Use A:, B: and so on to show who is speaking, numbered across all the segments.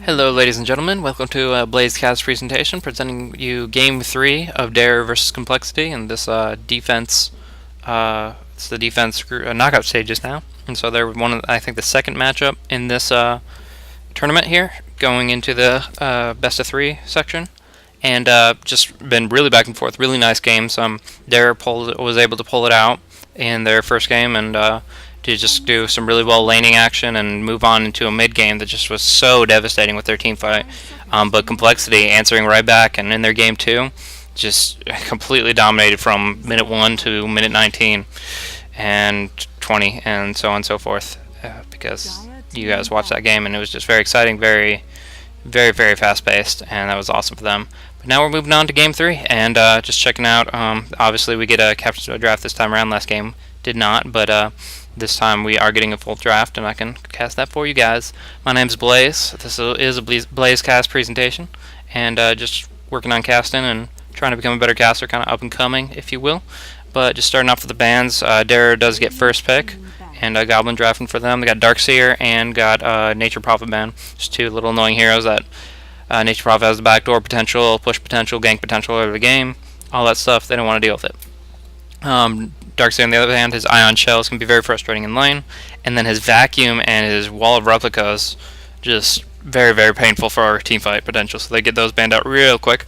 A: Hello ladies and gentlemen, welcome to BlazeCast presentation presenting you Game 3 of Dare versus Complexity in this defense, it's the defense knockout stages now. And so they're I think the second matchup in this tournament here, going into the best of 3 section. And just been really back and forth, really nice games. Dare was able to pull it out in their first game and to just do some really well laning action and move on into a mid game that just was so devastating with their team fight. But Complexity answering right back, and in their game 2, just completely dominated from minute 1 to minute 19 and 20 and so on and so forth, because you guys watched that game and it was just very exciting, very fast paced, and that was awesome for them. But now we're moving on to game 3 and just checking out. Obviously we get a capture draft this time around. Last game did not, but this time we are getting a full draft, and I can cast that for you guys. My name's Blaze. This is a BlazeCast presentation, and just working on casting and trying to become a better caster, kind of up and coming, if you will. But just starting off with the bands, Dare does get first pick, and Goblin drafting for them. They got Darkseer and got Nature Prophet band. Just two little annoying heroes that Nature Prophet has the backdoor potential, push potential, gank potential over the game, all that stuff. They don't want to deal with it. Darkseer, on the other hand, his Ion Shells can be very frustrating in lane, and then his Vacuum and his Wall of Replicas just very painful for our teamfight potential. So they get those banned out real quick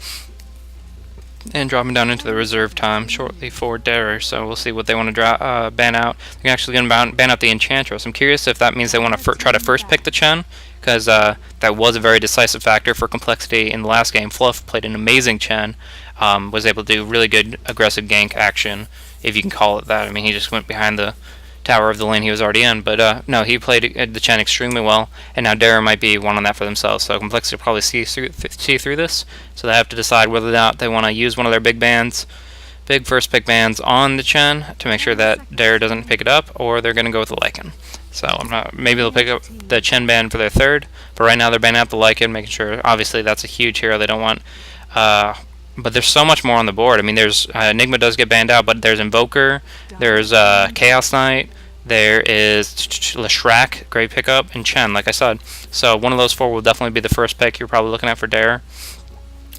A: and dropping down into the reserve time shortly for Dare. So we'll see what they want to ban out. They're actually going to ban out the Enchantress. I'm curious if that means they want to try to first pick the Chen, because that was a very decisive factor for Complexity in the last game. Fluff played an amazing Chen, was able to do really good aggressive gank action, if you can call it that. I mean, he just went behind the tower of the lane he was already in, but no, he played the Chen extremely well, and now Dare might be one on that for themselves. So Complexity will probably see through this, so they have to decide whether or not they want to use one of their big first pick bands on the Chen to make sure that Dare doesn't pick it up, or they're going to go with the Lycan. So maybe they'll pick up the Chen band for their third, but right now they're banning out the Lycan, making sure, obviously that's a huge hero they don't want. But there's so much more on the board. I mean, there's Enigma does get banned out, but there's Invoker, there's Chaos Knight, there is Leshrac, great pickup, and Chen, like I said. So one of those 4 will definitely be the first pick you're probably looking at for Dare.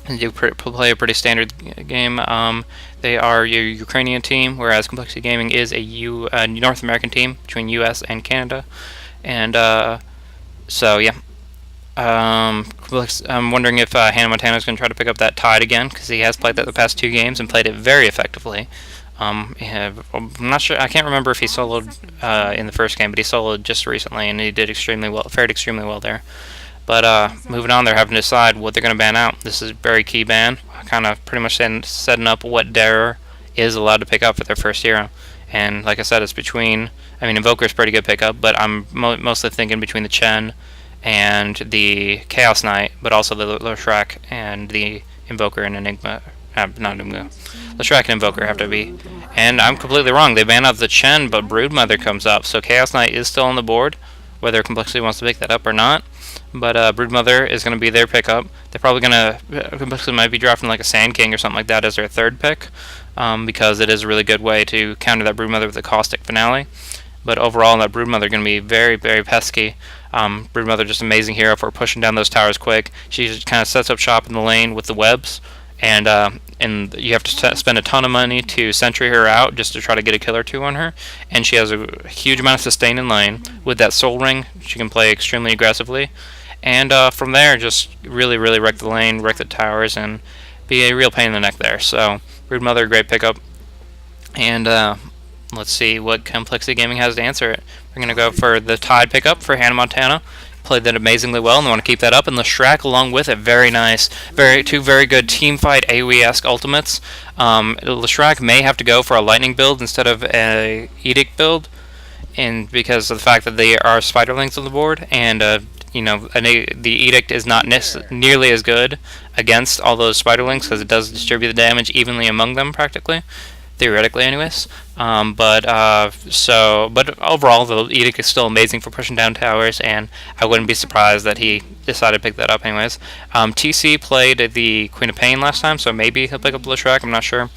A: And you play a pretty standard game. They are your Ukrainian team, whereas Complexity Gaming is a North American team between US and Canada. And so yeah. I'm wondering if Hannah Montana is going to try to pick up that Tide again, because he has played that the past 2 games and played it very effectively. I'm not sure. I can't remember if he soloed in the first game, but he soloed just recently, and he did extremely well, fared extremely well there. But moving on, they're having to decide what they're going to ban out. This is a very key ban, kind of pretty much setting up what Dare is allowed to pick up for their first hero. And like I said, it's between. I mean, Invoker is pretty good pickup, but I'm mostly thinking between the Chen and the Chaos Knight, but also the Leshrac and the Invoker and Enigma. Not Enigma. Leshrac and Invoker have to be. And I'm completely wrong. They ban out the Chen, but Broodmother comes up. So Chaos Knight is still on the board, whether Complexity wants to pick that up or not. But Broodmother is going to be their pickup. They're probably going to. Complexity might be drafting like a Sand King or something like that as their third pick, because it is a really good way to counter that Broodmother with a Caustic Finale. But overall, that Broodmother going to be very pesky. Broodmother just amazing hero for pushing down those towers quick. She just kind of sets up shop in the lane with the webs, and you have to spend a ton of money to sentry her out just to try to get a kill or 2 on her. And she has a huge amount of sustain in lane. With that Soul Ring, she can play extremely aggressively. And from there, just really wreck the lane, wreck the towers, and be a real pain in the neck there. So Broodmother, great pickup. And let's see what Complexity Gaming has to answer it. We're going to go for the Tide pickup for Hannah Montana. Played that amazingly well, and they want to keep that up. And Leshrac along with it, very nice. Two very good teamfight AoE-esque ultimates. Leshrac may have to go for a Lightning build instead of a Edict build, and because of the fact that they are Spiderlings on the board, and the Edict is not nearly as good against all those Spiderlings, because it does distribute the damage evenly among them practically. Theoretically, anyways. But overall, the Edict is still amazing for pushing down towers, and I wouldn't be surprised that he decided to pick that up anyways. TC played the Queen of Pain last time, so maybe he'll pick up Leshrac, I'm not sure.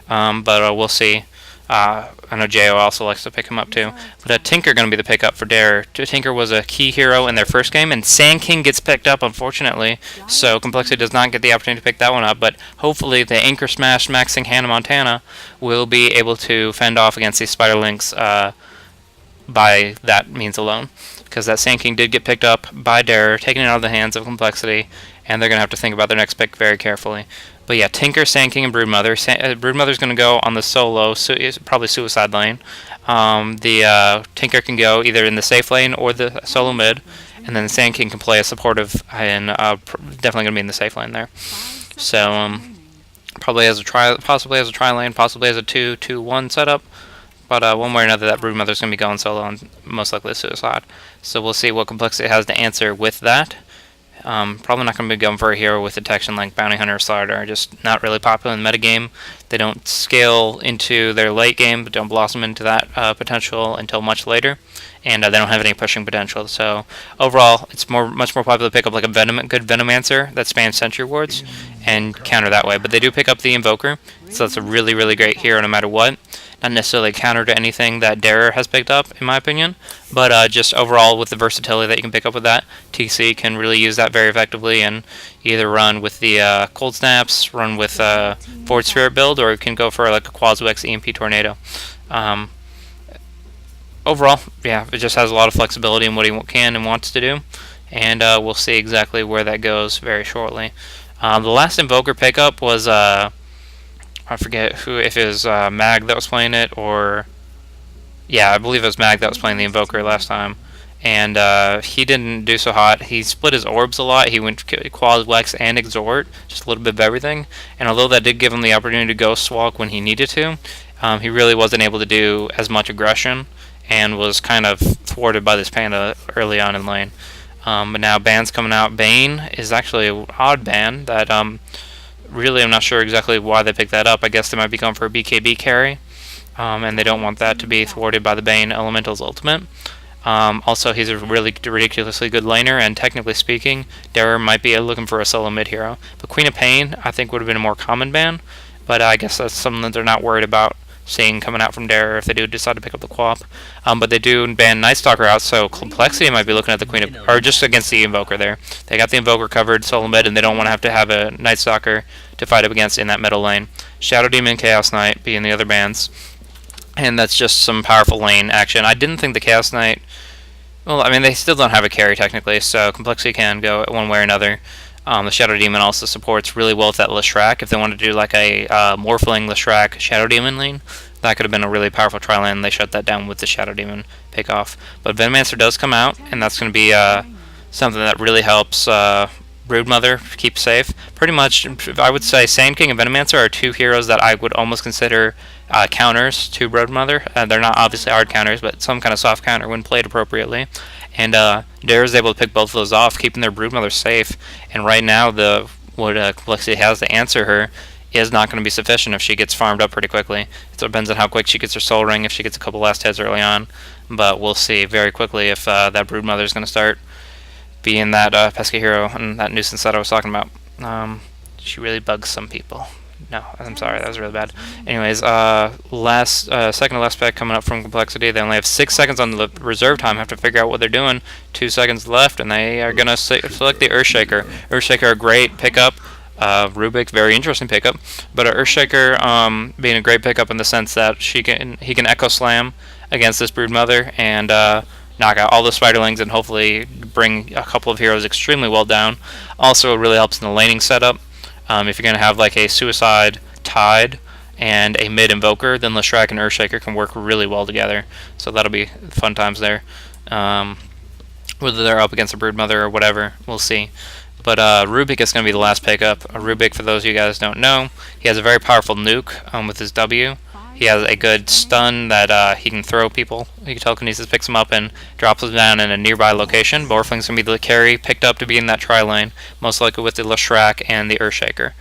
A: But we'll see. I know Jo also likes to pick him up too. But Tinker going to be the pickup for Dare. Tinker was a key hero in their first game, and Sand King gets picked up, unfortunately. So Complexity does not get the opportunity to pick that one up. But hopefully the Anchor Smash maxing Hannah Montana will be able to fend off against these Spiderlinks by that means alone. Because that Sand King did get picked up by Dare, taken it out of the hands of Complexity, and they're going to have to think about their next pick very carefully. But yeah, Tinker, Sand King, and Broodmother. Broodmother's going to go on the solo, probably suicide lane. The Tinker can go either in the safe lane or the solo mid, and then the Sand King can play a supportive and definitely going to be in the safe lane there. So probably as a possibly as a tri lane, possibly as a 2-2-1 setup. But one way or another, that Broodmother's going to be going solo and most likely suicide. So we'll see what Complexity has to answer with that. Probably not going to be going for a hero with detection like Bounty Hunter or Slider. Just not really popular in the metagame. They don't scale into their late game, but don't blossom into that potential until much later. And they don't have any pushing potential. So overall, it's much more popular to pick up like a good Venomancer that spans Sentry Wards and counter that way. But they do pick up the Invoker, so that's a really, really great hero no matter what. Not necessarily counter to anything that Dare has picked up, in my opinion, but just overall with the versatility that you can pick up with that, TC can really use that very effectively and either run with the Cold Snaps, run with Forward Spirit build, or it can go for like a Quazu-X EMP Tornado. Overall, yeah, it just has a lot of flexibility in what he can and wants to do, and we'll see exactly where that goes very shortly. The last Invoker pickup was I forget if it was Mag that was playing it, or yeah, I believe it was Mag that was playing the Invoker last time, and he didn't do so hot. He split his orbs a lot. He went Quad Lex and Exhort, just a little bit of everything. And although that did give him the opportunity to Ghost Walk when he needed to, he really wasn't able to do as much aggression, and was kind of thwarted by this Panda early on in lane. But now ban's coming out. Bane is actually an odd ban that really I'm not sure exactly why they picked that up. I guess they might be going for a BKB carry, and they don't want that to be thwarted by the Bane Elemental's ultimate. Also, he's a really ridiculously good laner, and technically speaking, Dare might be looking for a solo mid hero. But Queen of Pain, I think, would have been a more common ban, but I guess that's something that they're not worried about seeing coming out from Dare if they do decide to pick up the Quap. But they do ban Night Stalker out, so Complexity might be looking at the Queen of, or just against the Invoker there. They got the Invoker covered solo mid, and they don't want to have a Night Stalker to fight up against in that middle lane. Shadow Demon, Chaos Knight being the other bans, and that's just some powerful lane action. I didn't think the Chaos Knight, well, I mean, they still don't have a carry technically, so Complexity can go one way or another. The Shadow Demon also supports really well with that Leshrac. If they wanted to do like a Morphling Leshrac Shadow Demon lane, that could have been a really powerful tri lane. They shut that down with the Shadow Demon pickoff. But Venomancer does come out, and that's going to be something that really helps Broodmother keep safe. Pretty much, I would say Sand King and Venomancer are two heroes that I would almost consider counters to Broodmother. They're not obviously hard counters, but some kind of soft counter when played appropriately. And Dare is able to pick both of those off, keeping their Broodmother safe. And right now, what Complexity has to answer her is not going to be sufficient if she gets farmed up pretty quickly. It depends on how quick she gets her Soul Ring, if she gets a couple last hits early on. But we'll see very quickly if that Broodmother is going to start being that pesky hero and that nuisance that I was talking about. She really bugs some people. No, I'm sorry, that was really bad. Anyways, second to last pick coming up from Complexity. They only have 6 seconds on the reserve time. Have to figure out what they're doing. 2 seconds left, and they are going to select the Earthshaker. Earthshaker, a great pickup. Rubik, very interesting pickup. But Earthshaker being a great pickup in the sense that he can Echo Slam against this Broodmother and knock out all the Spiderlings and hopefully bring a couple of heroes extremely well down. Also, it really helps in the laning setup. If you're going to have like a Suicide Tide and a mid Invoker, then Leshrac and Earthshaker can work really well together. So that'll be fun times there. Whether they're up against a Broodmother or whatever, we'll see. But Rubik is going to be the last pickup. Rubik, for those of you guys who don't know, he has a very powerful nuke with his W. He has a good stun that he can throw people. He telekinesis picks them up and drops them down in a nearby location. Morphling's going to be the carry, picked up to be in that tri-lane, most likely with the Leshrac and the Earthshaker.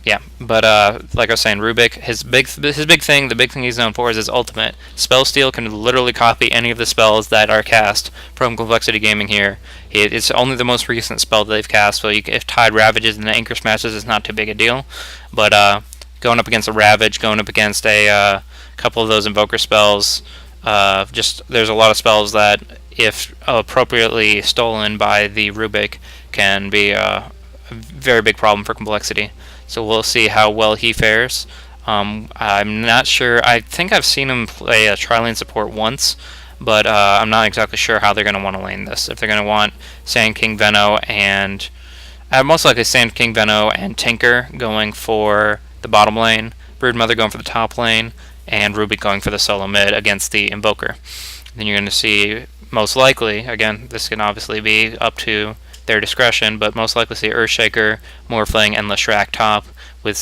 A: Yeah, but like I was saying, Rubik, his big thing, the big thing he's known for is his ultimate. Spell Steal can literally copy any of the spells that are cast from Complexity Gaming here. It's only the most recent spell that they've cast, so if Tide Ravages and the Anchor Smashes, it's not too big a deal. But going up against a Ravage, going up against a couple of those Invoker spells. Just there's a lot of spells that, if appropriately stolen by the Rubik, can be a very big problem for Complexity. So we'll see how well he fares. I'm not sure. I think I've seen him play a tri-lane support once, but I'm not exactly sure how they're going to want to lane this. If they're going to want Sand King Venno and most likely Sand King Venno and Tinker going for the bottom lane, Broodmother going for the top lane, and Rubik going for the solo mid against the Invoker. Then you're going to see, most likely, again, this can obviously be up to their discretion, but most likely see Earthshaker, Morphling, and Leshrac top with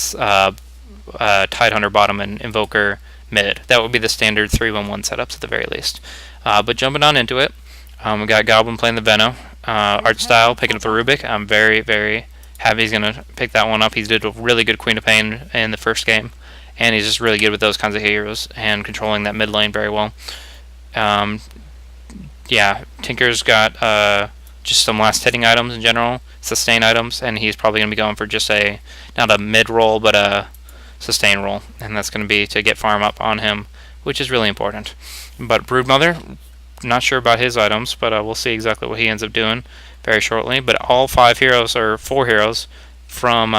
A: Tidehunter bottom and Invoker mid. That would be the standard 3-1-1 setups at the very least. But jumping on into it, we got Goblin playing the Venno. Art Style picking up the Rubik. I'm very, very happy he's going to pick that one up. He did a really good Queen of Pain in the first game, and he's just really good with those kinds of heroes and controlling that mid lane very well. Yeah, Tinker's got just some last hitting items in general, sustain items, and he's probably going to be going for just not a mid roll, but a sustain roll, and that's going to be to get farm up on him, which is really important. But Broodmother, not sure about his items, but we'll see exactly what he ends up doing very shortly. But all 5 heroes, or 4 heroes, from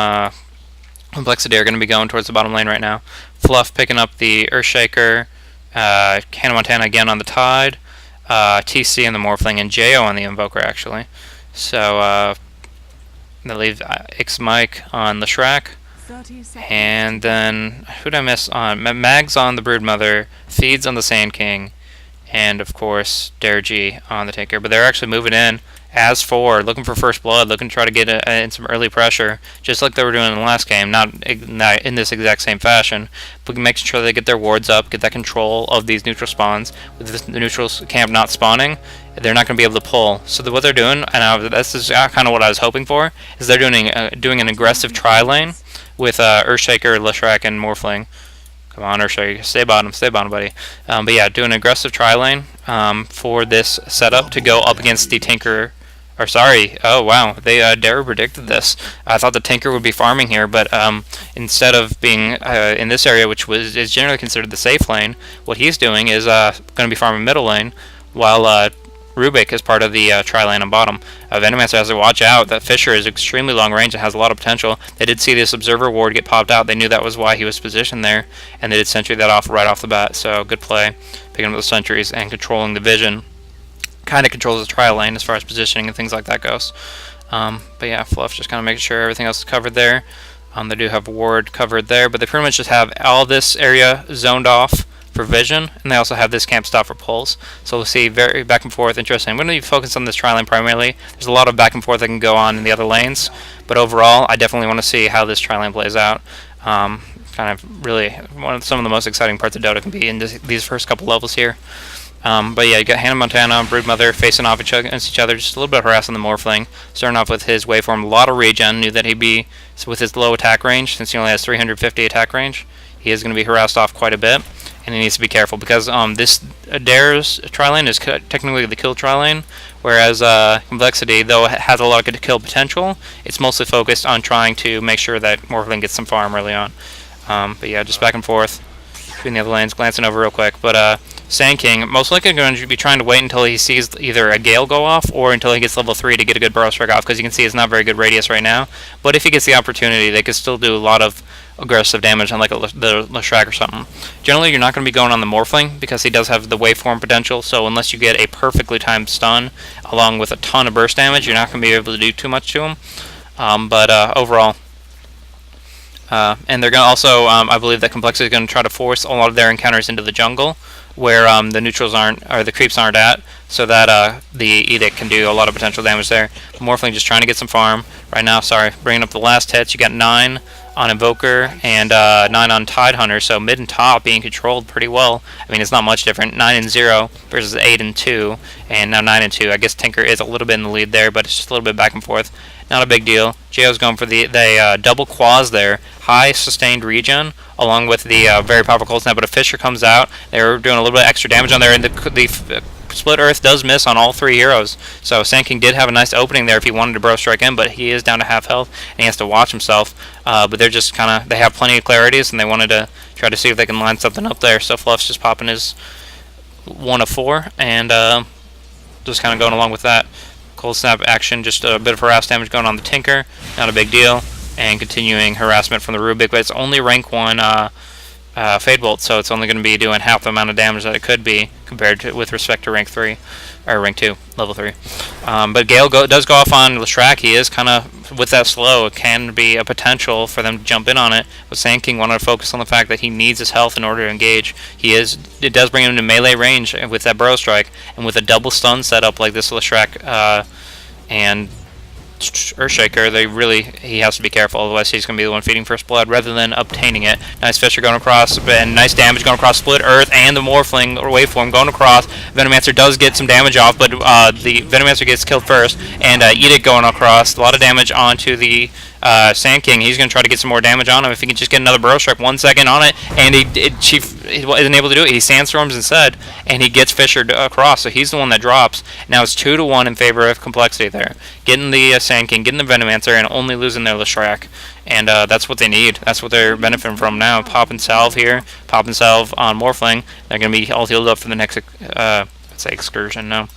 A: Complexity are going to be going towards the bottom lane right now. Fluff picking up the Earthshaker, Hannah Montana again on the Tide, TC and the Morphling, and Jo on the Invoker, actually. So they leave X Mike on Leshrac. And then, who did I miss on? Mags on the Broodmother, Feeds on the Sand King, and of course, Dergy on the Tinker. But they're actually moving in as 4, looking for first blood, looking to try to get in some early pressure, just like they were doing in the last game, not in this exact same fashion, but making sure they get their wards up, get that control of these neutral spawns. With the neutral camp not spawning, they're not going to be able to pull. So what they're doing, and this is kind of what I was hoping for, is they're doing an aggressive tri-lane with Earthshaker, Leshrac, and Morphling. Come on, Earthshaker, stay bottom, buddy. But yeah, do an aggressive tri-lane for this setup to go up against the Tinker. Or sorry, oh wow, they Dara predicted this. I thought the Tinker would be farming here, but instead of being in this area, which is generally considered the safe lane, what he's doing is going to be farming middle lane, while Rubik is part of the tri-lane on bottom. Venomancer has to watch out. That Fisher is extremely long range and has a lot of potential. They did see this Observer ward get popped out. They knew that was why he was positioned there, and they did sentry that off right off the bat. So good play, picking up the sentries and controlling the vision. Kind of controls the tri lane as far as positioning and things like that goes. But yeah, Fluff just kind of making sure everything else is covered there. They do have ward covered there, but they pretty much just have all this area zoned off for vision, and they also have this camp stop for pulls. So we'll see very back and forth. Interesting. I'm going to be focused on this tri lane primarily. There's a lot of back and forth that can go on in the other lanes, but overall, I definitely want to see how this tri lane plays out. Kind of really some of the most exciting parts of Dota can be in these first couple levels here. But yeah, you got Hannah Montana and Broodmother facing off against each other, just a little bit of harassing the Morphling. Starting off with his waveform, a lot of regen, knew that he'd be, with his low attack range, since he only has 350 attack range, he is going to be harassed off quite a bit, and he needs to be careful, because this Dare's tri-lane is technically the kill tri-lane, whereas Complexity, though it has a lot of good kill potential, it's mostly focused on trying to make sure that Morphling gets some farm early on. But yeah, just back and forth between the other lanes, glancing over real quick, but Sand King most likely going to be trying to wait until he sees either a Gale go off or until he gets level 3 to get a good Burrow Strike off, because you can see it's not very good radius right now. But if he gets the opportunity, they could still do a lot of aggressive damage on like the Leshrac or something. Generally, you're not going to be going on the Morphling because he does have the waveform potential, so unless you get a perfectly timed stun along with a ton of burst damage, you're not going to be able to do too much to him. But overall, and they're going to also, I believe that Complexity is going to try to force a lot of their encounters into the jungle, where the neutrals aren't, or the creeps aren't at, so that the Edict can do a lot of potential damage there. Morphling just trying to get some farm right now. Sorry, bringing up the last hits. You got 9 on Invoker and 9 on Tidehunter, so mid and top being controlled pretty well. I mean, it's not much different. 9 and 0 versus 8 and 2, and now 9 and 2. I guess Tinker is a little bit in the lead there, but it's just a little bit back and forth. Not a big deal. Jo's going for the double quaz there. High sustained regen, along with the very powerful cold snap. But a Fisher comes out. They're doing a little bit of extra damage on there, and the Split Earth does miss on all 3 heroes, so Sand King did have a nice opening there if he wanted to Bro Strike in, but he is down to half health, and he has to watch himself. But they're just kind of, they have plenty of clarities, and they wanted to try to see if they can line something up there. So Fluff's just popping his 1 of 4, and just kind of going along with that. Cold Snap action, just a bit of harass damage going on the Tinker, not a big deal, and continuing harassment from the Rubik, but it's only rank 1 Fade Bolt, so it's only going to be doing half the amount of damage that it could be compared to with respect to rank 3 or rank 2, level 3. But Gale does go off on Leshrac. He is kind of with that slow. It can be a potential for them to jump in on it. But Sand King wanted to focus on the fact that he needs his health in order to engage. It does bring him to melee range with that Burrow Strike, and with a double stun setup like this Leshrac and Earthshaker, he has to be careful, otherwise he's going to be the one feeding First Blood rather than obtaining it. Nice Fisher going across, and nice damage going across Split Earth and the Morphling or Waveform going across. Venomancer does get some damage off, but the Venomancer gets killed first, and Edict going across. A lot of damage onto the Sand King. He's going to try to get some more damage on him if he can just get another Burrow Strike 1 second on it, and he isn't able to do it. He Sandstorms instead, and he gets Fisher across, so he's the one that drops. Now it's 2-1 in favor of Complexity there. Getting the Sand King, getting the Venomancer, and only losing their Leshrac. And that's what they need. That's what they're benefiting from now. Pop and Salve here. Pop and Salve on Morphling. They're going to be all healed up for the next excursion now.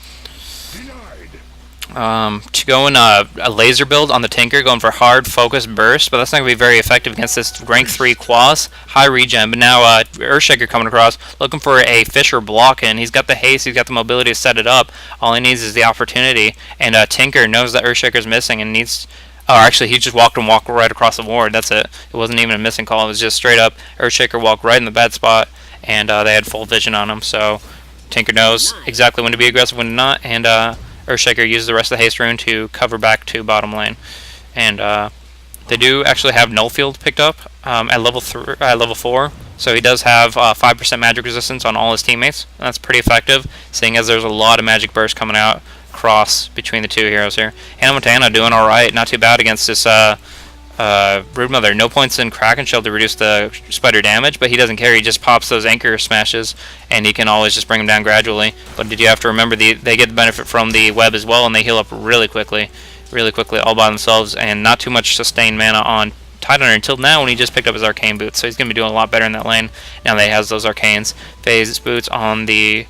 A: To go in a laser build on the Tinker, going for hard focus burst, but that's not going to be very effective against this rank 3 Quas, high regen. But now Earthshaker coming across, looking for a Fisher block in. He's got the haste, he's got the mobility to set it up. All he needs is the opportunity, and Tinker knows that Earthshaker's missing and needs... Oh, actually, he just walked right across the board. That's it. It wasn't even a missing call. It was just straight up Earthshaker walked right in the bad spot, and they had full vision on him. So Tinker knows exactly when to be aggressive, when not, and Earthshaker uses the rest of the haste rune to cover back to bottom lane. And they do actually have Nullfield picked up at level 4. So he does have 5% magic resistance on all his teammates. And that's pretty effective, seeing as there's a lot of magic burst coming out cross between the 2 heroes here. Hannah Montana doing alright, not too bad against this Broodmother. No points in Kraken Shell to reduce the spider damage, but he doesn't care. He just pops those anchor smashes, and he can always just bring them down gradually. But did you have to remember they get the benefit from the web as well, and they heal up really quickly all by themselves, and not too much sustained mana on Tidehunter until now when he just picked up his Arcane Boots. So he's going to be doing a lot better in that lane now that he has those Arcanes. Phase Boots on the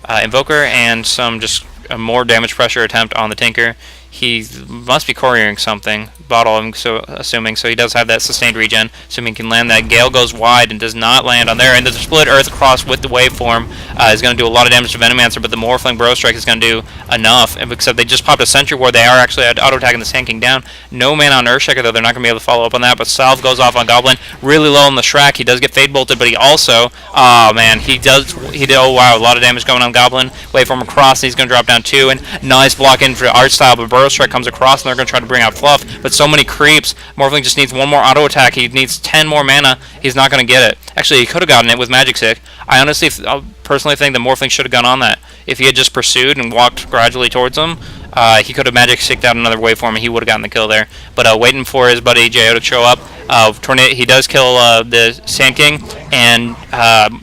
A: Invoker, and some just a more damage pressure attempt on the Tinker. He must be couriering something, bottle, I'm assuming, so he does have that sustained regen, assuming he can land that. Gale goes wide and does not land on there, and the Split Earth across with the Waveform is going to do a lot of damage to Venomancer, but the Morphling Burrow Strike is going to do enough, except they just popped a Sentry Ward. They are actually auto-attacking the Sand King down. No mana on Earthshaker, though. They're not going to be able to follow up on that, but Salve goes off on Goblin, really low on the Shrek. He does get Fade Bolted, but he also, oh man, oh wow, a lot of damage going on Goblin. Waveform across, and he's going to drop down 2, and nice block in for Art Style, but Burrow Strike comes across, and they're going to try to bring out Fluff, but so many creeps. Morphling just needs 1 more auto attack. He needs 10 more mana. He's not going to get it. Actually, he could have gotten it with Magic Stick. I honestly, personally think that Morphling should have gone on that. If he had just pursued and walked gradually towards him, he could have Magic Sticked out another Waveform, and he would have gotten the kill there. But waiting for his buddy Jo to show up, he does kill the Sand King, and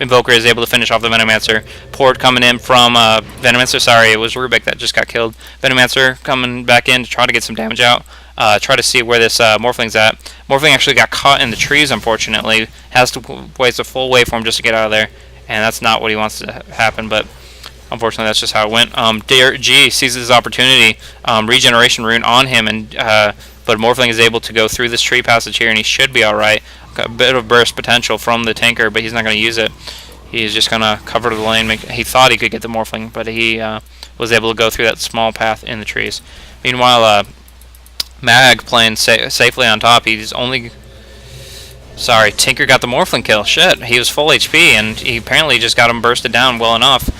A: Invoker is able to finish off the Venomancer. Port coming in from Venomancer. Sorry, it was Rubik that just got killed. Venomancer coming back in to try to get some damage out. Try to see where this Morphling's at. Morphling actually got caught in the trees, unfortunately. Has to waste a full Waveform just to get out of there, and that's not what he wants to happen, but unfortunately that's just how it went. G sees his opportunity, regeneration rune on him, and but Morphling is able to go through this tree passage here, and he should be alright. Got a bit of burst potential from the Tinker, but he's not going to use it. He's just going to cover the lane. He thought he could get the Morphling, but he was able to go through that small path in the trees. Meanwhile, Mag playing safely on top. He's only... Sorry, Tinker got the Morphling kill. Shit, he was full HP, and he apparently just got him bursted down well enough.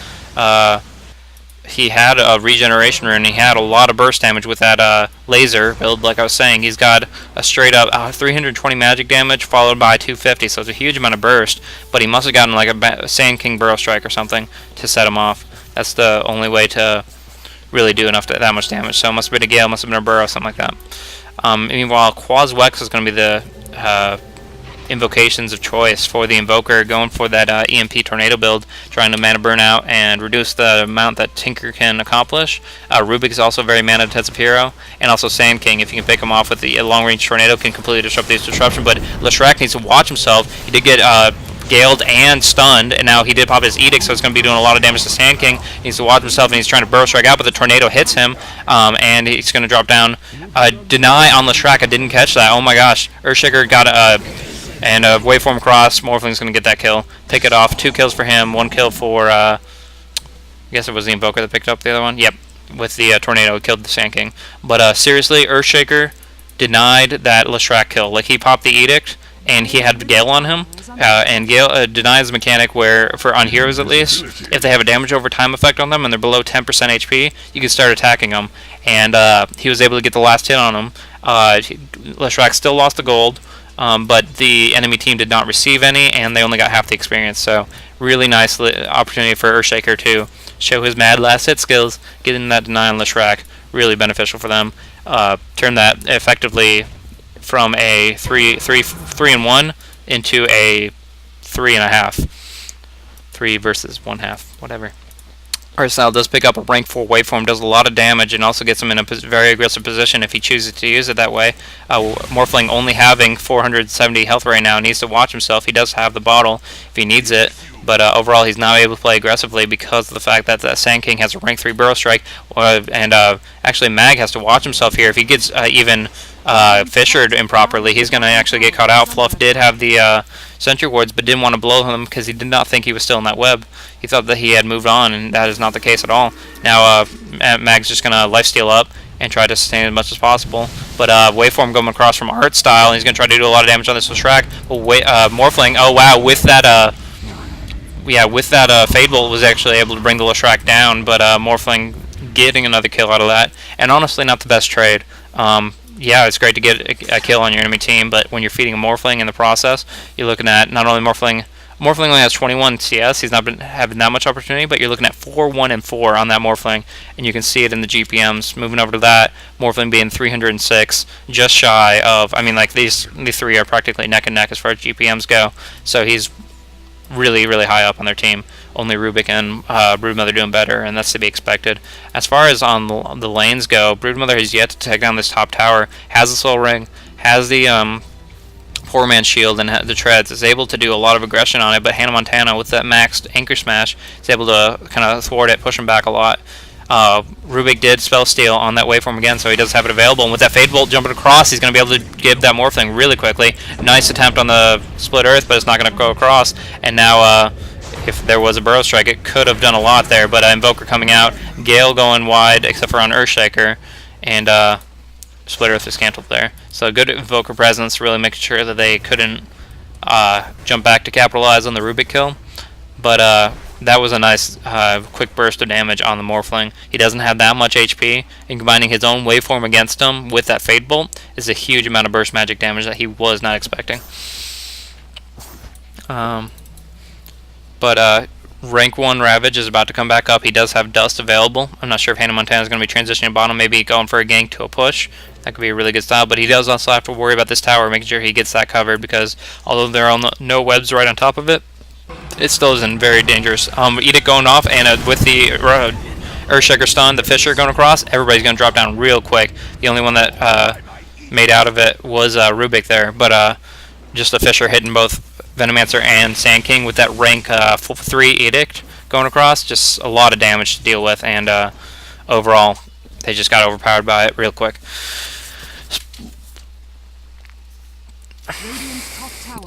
A: He had a regeneration rune. He had a lot of burst damage with that laser build, like I was saying. He's got a straight up 320 magic damage followed by 250, so it's a huge amount of burst, but he must have gotten like a Sand King Burrow Strike or something to set him off. That's the only way to really do enough that much damage. So it must have been a Gale, must have been a Burrow, something like that. Meanwhile, Quas Wex is going to be the invocations of choice for the Invoker, going for that EMP Tornado build, trying to mana burnout and reduce the amount that Tinker can accomplish. Rubik is also a very mana-intensive hero, and also Sand King, if you can pick him off with the long-range Tornado, can completely disrupt these disruption, but Leshrac needs to watch himself. He did get Galed and stunned, and now he did pop his Edict, so it's going to be doing a lot of damage to Sand King. He needs to watch himself, and he's trying to Burrow Strike out, but the Tornado hits him, and he's going to drop down. Deny on Leshrac, I didn't catch that. Oh my gosh. Earthshaker got and Waveform Cross. Morphling's going to get that kill. Pick it off. 2 kills for him, 1 kill for, I guess it was the Invoker that picked up the other one. Yep, with the Tornado, killed the Sand King. But seriously, Earthshaker denied that Leshrac kill. Like, he popped the Edict, and he had Gale on him, and Gale denies the mechanic where, on heroes at least, if they have a damage over time effect on them and they're below 10% HP, you can start attacking them. And he was able to get the last hit on him. Leshrac still lost the gold, but the enemy team did not receive any, and they only got half the experience. So really nice opportunity for Earthshaker to show his mad last hit skills, getting that deny on Leshrac. Really beneficial for them. Turn that effectively from a 3-1 into a 3.5. 3 versus 1/2, whatever. Arsenal does pick up a rank 4 waveform, does a lot of damage, and also gets him in a very aggressive position if he chooses to use it that way. Morphling only having 470 health right now, needs to watch himself. He does have the bottle if he needs it, but overall he's not able to play aggressively because of the fact that the Sand King has a rank 3 Burrow Strike, and actually Mag has to watch himself here. If he gets even fissured improperly, he's going to actually get caught out. Fluff did have the Sentry Wards, but didn't want to blow him because he did not think he was still in that web. He thought that he had moved on, and that is not the case at all. Now Mag's just going to lifesteal up and try to sustain as much as possible. But Waveform going across from Art Style, and he's going to try to do a lot of damage on this Leshrac. Morphling, oh wow, with that Fade Bolt was actually able to bring the Leshrac down, but Morphling getting another kill out of that. And honestly, not the best trade. Yeah, it's great to get a kill on your enemy team, but when you're feeding a Morphling in the process, you're looking at not only Morphling only has 21 CS, he's not been having that much opportunity, but you're looking at 4, 1, and 4 on that Morphling, and you can see it in the GPMs. Moving over to that, Morphling being 306, just shy of, I mean, like, these 3 are practically neck and neck as far as GPMs go, so he's really, really high up on their team. Only Rubik and Broodmother doing better, and that's to be expected. As far as on the lanes go, Broodmother has yet to take down this top tower, has the Soul Ring, has the Poor Man's Shield and the Treads, is able to do a lot of aggression on it, but Hannah Montana with that maxed Anchor Smash is able to kind of thwart it, push him back a lot. Rubik did Spell Steal on that waveform again, so he does have it available, and with that Fade Bolt jumping across, he's going to be able to give that Morphling really quickly. Nice attempt on the Split Earth, but it's not going to go across, and now if there was a Burrow Strike, it could have done a lot there, but Invoker coming out, Gale going wide, except for on Earthshaker, and Split Earth is cancelled there. So good Invoker presence, really making sure that they couldn't jump back to capitalize on the Rubik kill, but that was a nice quick burst of damage on the Morphling. He doesn't have that much HP, and combining his own waveform against him with that Fade Bolt is a huge amount of burst magic damage that he was not expecting. But rank 1 Ravage is about to come back up. He does have Dust available. I'm not sure if Hannah Montana is going to be transitioning bottom, maybe going for a gank to a push. That could be a really good style, but he does also have to worry about this tower, making sure he gets that covered, because although there are no webs right on top of it, it still isn't very dangerous. Edict going off, and with the Earthshaker stun, the Fissure going across, everybody's going to drop down real quick. The only one that made out of it was Rubik there, but just the Fissure hitting both Venomancer and Sand King with that rank 3 Edict going across, just a lot of damage to deal with, and overall, they just got overpowered by it real quick.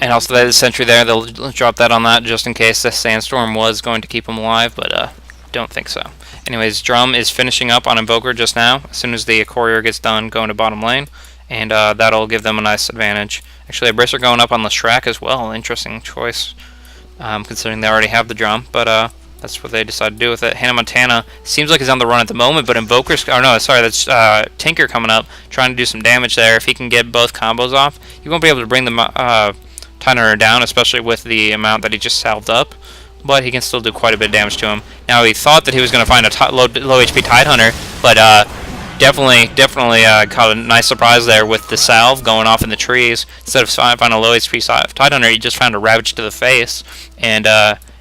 A: And also that is Sentry there, they'll drop that on that just in case the Sandstorm was going to keep him alive, but don't think so. Anyways, Drum is finishing up on Invoker just now, as soon as the Courier gets done going to bottom lane, and that'll give them a nice advantage. Actually, a Bracer going up on Leshrac as well, interesting choice, considering they already have the Drum, but that's what they decided to do with it. Hannah Montana seems like he's on the run at the moment, but Invoker's... Oh, no, sorry, that's Tinker coming up, trying to do some damage there. If he can get both combos off, he won't be able to bring the Tidehunter down, especially with the amount that he just salved up, but he can still do quite a bit of damage to him. Now, he thought that he was going to find a low HP Tidehunter, but definitely caught a nice surprise there with the salve going off in the trees. Instead of finding a low HP Tidehunter, he just found a Ravage to the face, and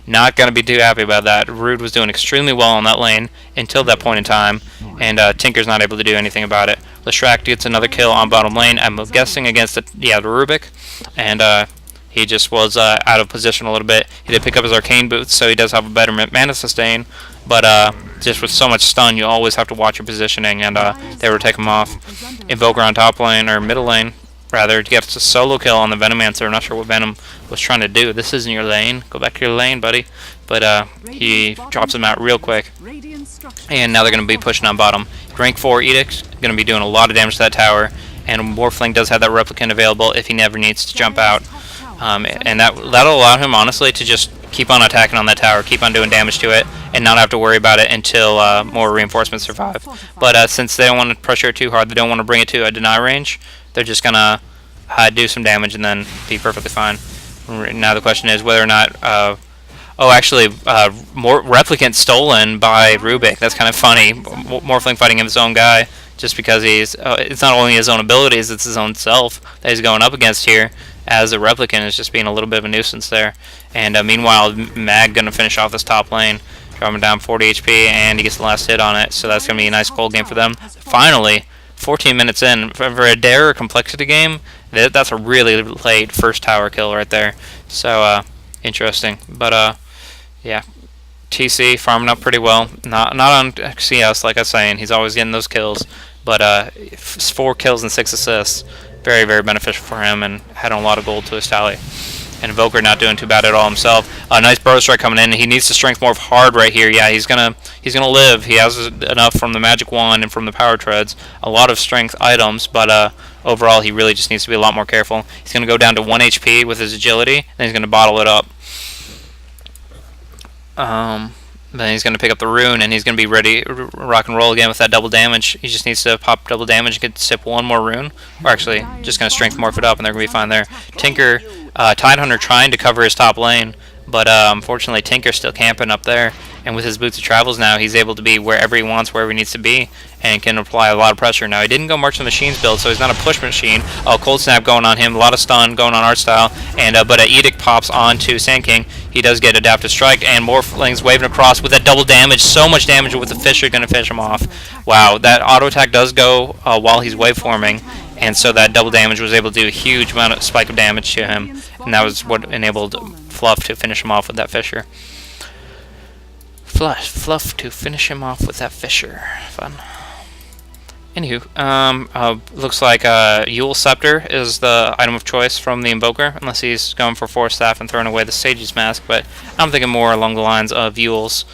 A: not going to be too happy about that. Rude was doing extremely well on that lane until that point in time, and Tinker's not able to do anything about it. Leshrac gets another kill on bottom lane, I'm guessing against the Rubik, and he just was out of position a little bit. He did pick up his Arcane Boots, so he does have a better mana sustain, but just with so much stun, you always have to watch your positioning, and they were to take him off. Invoker on top lane, or middle lane, rather, gets a solo kill on the Venomancer. I'm not sure what Venom was trying to do. This isn't your lane. Go back to your lane, buddy. But he drops him out real quick. And now they're going to be pushing on bottom. Rank 4 Edict, going to be doing a lot of damage to that tower. And Morphling does have that Replicant available if he never needs to jump out. And that'll allow him, honestly, to just keep on attacking on that tower, keep on doing damage to it, and not have to worry about it until more reinforcements survive. But since they don't want to pressure it too hard, they don't want to bring it to a deny range, they're just going to do some damage and then be perfectly fine. Now the question is whether or not... more Replicant stolen by Rubik. That's kind of funny. Morphling fighting his own guy just because he's... it's not only his own abilities, it's his own self that he's going up against here, as a Replicant is just being a little bit of a nuisance there. And meanwhile, Mag going to finish off this top lane, dropping down 40 HP, and he gets the last hit on it, so that's going to be a nice gold game for them. Finally, 14 minutes in, for a Dare or Complexity game, that's a really late first tower kill right there. So, interesting. But, yeah, TC farming up pretty well. Not on CS, like I was saying. He's always getting those kills. But 4 kills and 6 assists. Very, very beneficial for him, and had a lot of gold to his tally. And Invoker not doing too bad at all himself. A nice Burrow Strike coming in. He needs to strength more hard right here. Yeah, he's gonna live. He has enough from the Magic Wand and from the Power Treads. A lot of strength items, but overall he really just needs to be a lot more careful. He's gonna go down to 1 HP with his agility, and he's gonna bottle it up. Then he's going to pick up the rune, and he's going to be ready to rock and roll again with that double damage. He just needs to pop double damage and get sip 1 more rune. Or actually, just going to strength morph it up, and they're going to be fine there. Tinker, Tidehunter trying to cover his top lane, but unfortunately Tinker's still camping up there. And with his Boots of Travels now, he's able to be wherever he wants, wherever he needs to be, and can apply a lot of pressure. Now, he didn't go March of the Machines build, so he's not a push machine. Cold Snap going on him, a lot of stun going on Artstyle, and but Edict pops onto Sand King. He does get Adaptive Strike, and Morphling's waving across with that double damage. So much damage with the Fisher, going to finish him off. Wow, that auto attack does go while he's waveforming, and so that double damage was able to do a huge amount of spike of damage to him, and that was what enabled Fluff to finish him off with that Fisher. Fluff to finish him off with that Fisher. Fun. Anywho, looks like Yule Scepter is the item of choice from the Invoker, unless he's going for Force Staff and throwing away the Sage's Mask, but I'm thinking more along the lines of Yule's.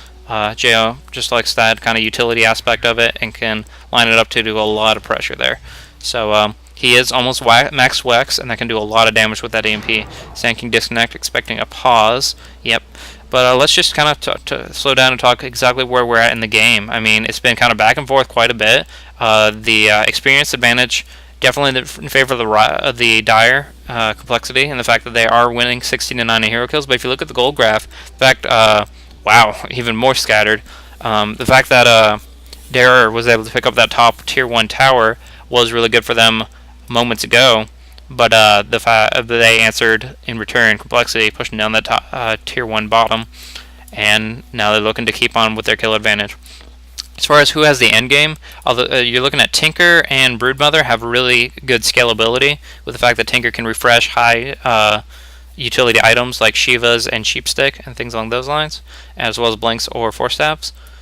A: Jo just likes that kind of utility aspect of it and can line it up to do a lot of pressure there. So he is almost max Wex, and that can do a lot of damage with that EMP. Sand King disconnect, expecting a pause. Yep. But let's just kind of slow down and talk exactly where we're at in the game. I mean, it's been kind of back and forth quite a bit. The experience advantage definitely in favor of the Dire Complexity, and the fact that they are winning 16 to 9 hero kills. But if you look at the gold graph, in fact, wow, even more scattered. The fact that Dare was able to pick up that top tier 1 tower was really good for them moments ago. But the fact that they answered in return, Complexity pushing down that top, tier 1 bottom, and now they're looking to keep on with their kill advantage. As far as who has the end game, you're looking at Tinker and Broodmother have really good scalability, with the fact that Tinker can refresh high utility items like Shivas and Sheepstick and things along those lines, as well as Blinks or Force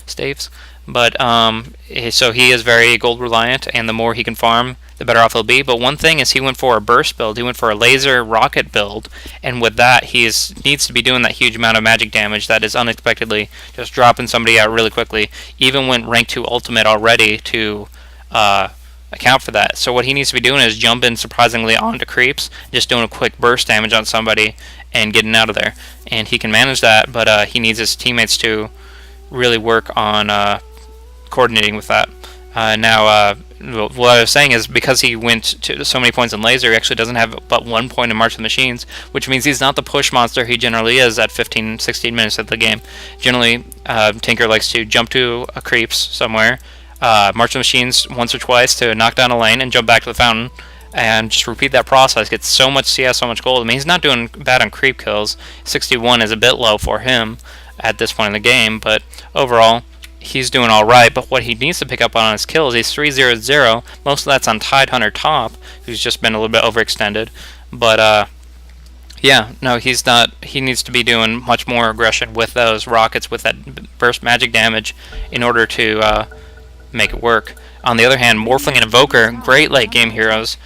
A: Staves. But so he is very gold reliant, and the more he can farm, the better off he'll be. But one thing is he went for a burst build. He went for a laser rocket build, and with that he needs to be doing that huge amount of magic damage that is unexpectedly just dropping somebody out really quickly, even when rank 2 ultimate already to account for that. So what he needs to be doing is jumping surprisingly onto creeps, just doing a quick burst damage on somebody and getting out of there. And he can manage that, but he needs his teammates to really work on coordinating with that. Now, what I was saying is because he went to so many points in laser, he actually doesn't have but 1 point in March of the Machines, which means he's not the push monster he generally is at 15-16 minutes of the game. Generally, Tinker likes to jump to a creeps somewhere, march the machines once or twice to knock down a lane and jump back to the fountain, and just repeat that process. Gets so much CS, so much gold. I mean, he's not doing bad on creep kills. 61 is a bit low for him at this point in the game, but overall, he's doing alright. But what he needs to pick up on his kills, he's 3-0-0. Most of that's on Tidehunter top, who's just been a little bit overextended. But, yeah, no, he's not. He needs to be doing much more aggression with those rockets, with that burst magic damage, in order to make it work. On the other hand, Morphling and Invoker, great late game heroes.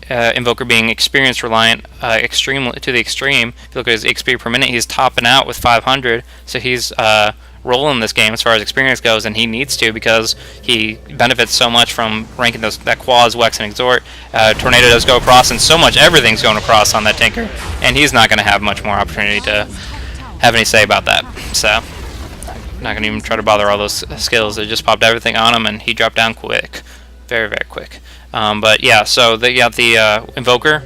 A: Invoker being experience reliant, extremely to the extreme. If you look at his XP per minute, he's topping out with 500, so he's rolling this game as far as experience goes, and he needs to, because he benefits so much from ranking that Quaz, Wex, and Exhort. Tornado does go across, and so much everything's going across on that Tinker, and he's not going to have much more opportunity to have any say about that. So, not going to even try to bother all those skills. They just popped everything on him, and he dropped down quick. Very, very quick. But yeah, so they got the Invoker.